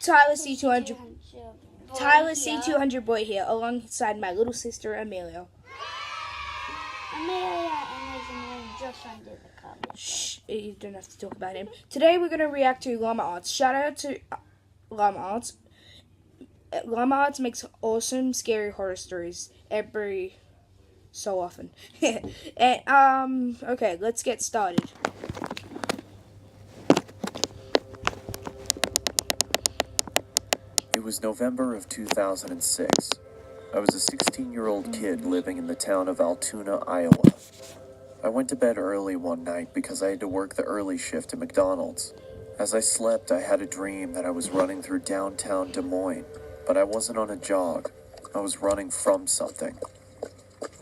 Tyler C200. Tyler C200 boy here, alongside my little sister Amelia. Amelia and just under the cover. Shh, you don't have to talk about him. Today we're gonna react to Llama Arts. Shout out to Llama Arts. Llama Arts makes awesome, scary horror stories every so often. And okay, let's get started. It was November of 2006. I was a 16-year-old kid living in the town of Altoona, Iowa. I went to bed early one night because I had to work the early shift at McDonald's. As I slept, I had a dream that I was running through downtown Des Moines, but I wasn't on a jog. I was running from something.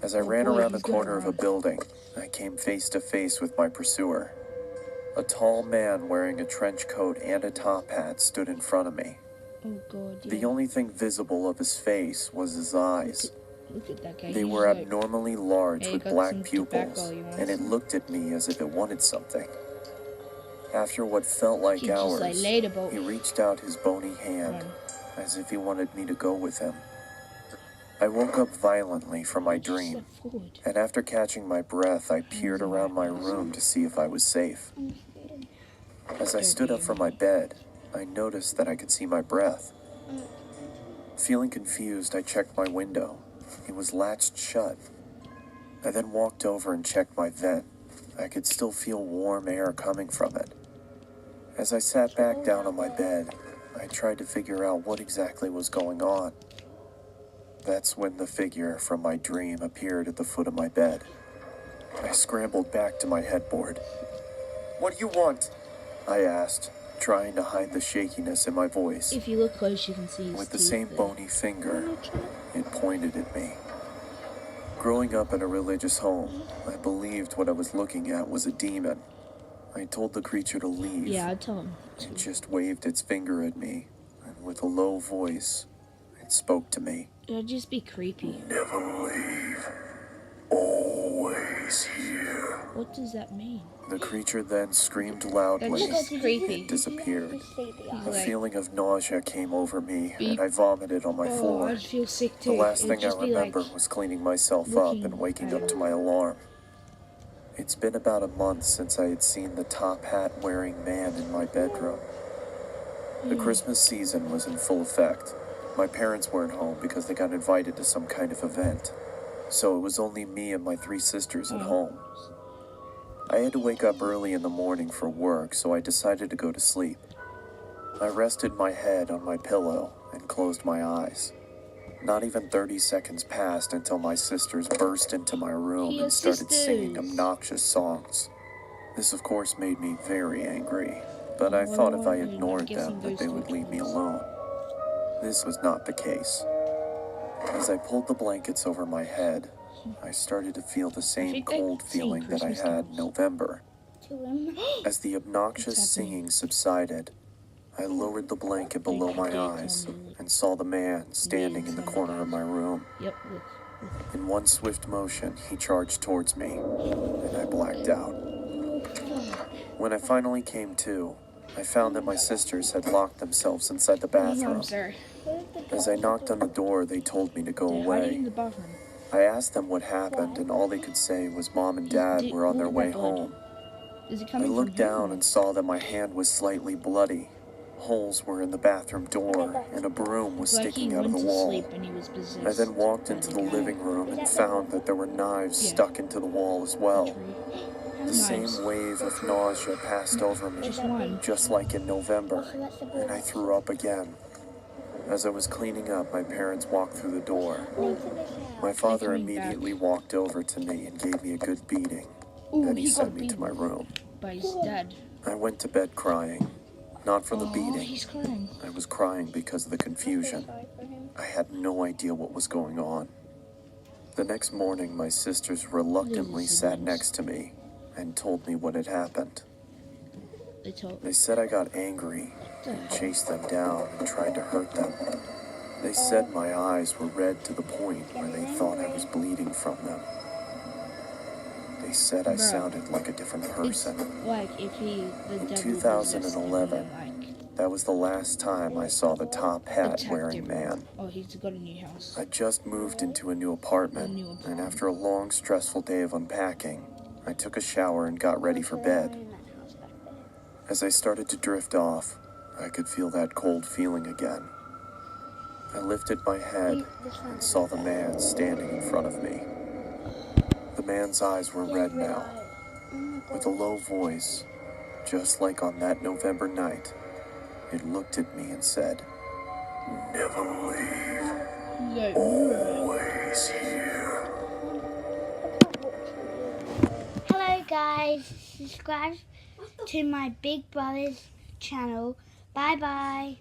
As I ran around the corner of a building, I came face to face with my pursuer. A tall man wearing a trench coat and a top hat stood in front of me. Oh God, yeah. The only thing visible of his face was his eyes. Look at that guy. They were abnormally large with black pupils, and it looked at me as if it wanted something. After what felt like hours, he reached out his bony hand, as if he wanted me to go with him. I woke up violently from my dream, and after catching my breath, I peered around my room to see if I was safe. As I stood up from my bed, I noticed that I could see my breath. Feeling confused, I checked my window. It was latched shut. I then walked over and checked my vent. I could still feel warm air coming from it. As I sat back down on my bed, I tried to figure out what exactly was going on. That's when the figure from my dream appeared at the foot of my bed. I scrambled back to my headboard. "What do you want?" I asked, trying to hide the shakiness in my voice. If you look close, you can see his With the teeth same there. bony finger, it pointed at me. Growing up in a religious home, I believed what I was looking at was a demon. I told the creature to leave. Yeah, I told him. It just waved its finger at me, and with a low voice, it spoke to me. It'll just be creepy. "Never leave. Always here." What does that mean? The creature then screamed loudly That's just creepy. and disappeared. A Like, feeling of nausea came over me, and beep. I vomited on my oh, floor. I'd feel sick too. The last It would thing I just be remember like, was cleaning myself up looking and waking up at to my alarm. It's been about a month since I had seen the top hat wearing man in my bedroom. The Christmas season was in full effect. My parents weren't home because they got invited to some kind of event, so it was only me and my 3 sisters at home. I had to wake up early in the morning for work, so I decided to go to sleep. I rested my head on my pillow and closed my eyes. Not even 30 seconds passed until my sisters burst into my room and started singing obnoxious songs. This, of course, made me very angry, but I thought if I ignored them that they would leave me alone. This was not the case. As I pulled the blankets over my head, I started to feel the same cold feeling that I had in November. As the obnoxious singing subsided, I lowered the blanket below my eyes and saw the man standing in the corner of my room. Yep, look. In one swift motion, he charged towards me, and I blacked out. When I finally came to, I found that my sisters had locked themselves inside the bathroom. Sir. As I knocked on the door, they told me to go Hiding in away. the bathroom. I asked them what happened, and all they could say was Mom and Dad were on their way home. Is it I coming looked from down him? and saw that my hand was slightly bloody. Holes were in the bathroom door, and a broom was Like sticking he out of went the to wall. sleep and he was possessed. I then walked by into the the guy. living room and found that there were knives stuck into the wall as well. The same wave of nausea passed over me, Just one. just like in November, and I threw up again. As I was cleaning up, my parents walked through the door. My father coming back. immediately walked over to me and gave me a good beating. Ooh, Then he he sent got me to my room. by his dad. I went to bed crying. Not for the Oh, beating. he's crying. I was crying because of the confusion. I had no idea what was going on. The next morning, my sisters reluctantly sat next to me and told me what had happened. They said I got angry and chased them down and tried to hurt them. They said my eyes were red to the point where they thought I was bleeding from them. They said I sounded like a different person. Like if he, the In devil 2011, possessed him, like, That was the last time I saw the top hat wearing man. Oh, he's got a new house. I just moved into a new apartment, and after a long, stressful day of unpacking, I took a shower and got ready for bed. As I started to drift off, I could feel that cold feeling again. I lifted my head and saw the man standing in front of me. The man's eyes were red now. With a low voice, just like on that November night, it looked at me and said, "Never leave. Always here." Hello guys, subscribe to my big brother's channel. Bye bye.